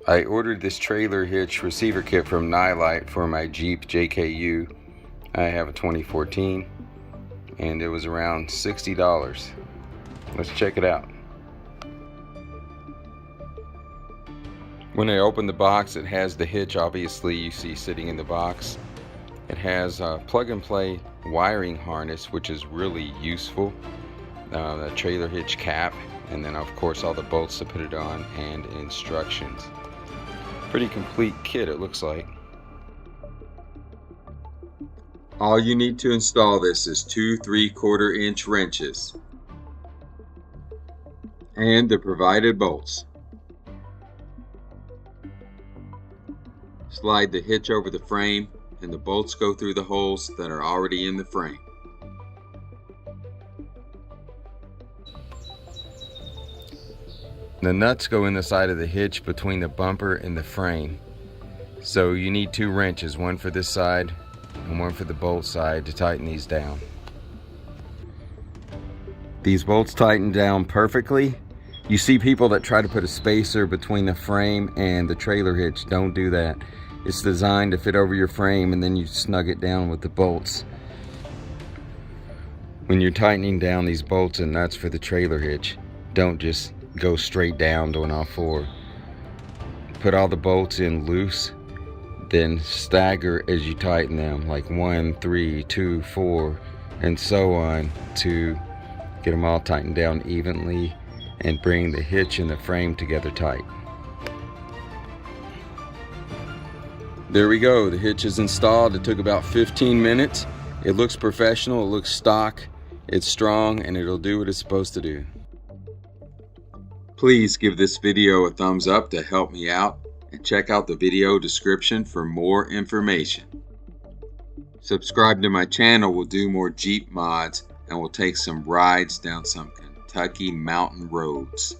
I ordered this trailer hitch receiver kit from Nylite for my Jeep JKU. I have a 2014 and it was around $60. Let's check it out. When I open the box, it has the hitch, obviously you see sitting in the box. It has a plug and play wiring harness, which is really useful. The trailer hitch cap, and then of course all the bolts to put it on and instructions. Pretty complete kit it looks like. All you need to install this is 2 3/4 inch wrenches and the provided bolts. Slide the hitch over the frame and the bolts go through the holes that are already in the frame. The nuts go in the side of the hitch between the bumper and the frame. So you need 2 wrenches, one for this side and one for the bolt side to tighten these down. These bolts tighten down perfectly. You see people that try to put a spacer between the frame and the trailer hitch. Don't do that. It's designed to fit over your frame and then you snug it down with the bolts. When you're tightening down these bolts and nuts for the trailer hitch, don't just go straight down doing all 4. Put all the bolts in loose, then stagger as you tighten them, like 1, 3, 2, 4, and so on, to get them all tightened down evenly and bring the hitch and the frame together tight. There we go, the hitch is installed. It took about 15 minutes. It looks professional, it looks stock, it's strong, and it'll do what it's supposed to do. Please give this video a thumbs up to help me out, and check out the video description for more information. Subscribe to my channel, we'll do more Jeep mods and we'll take some rides down some Kentucky mountain roads.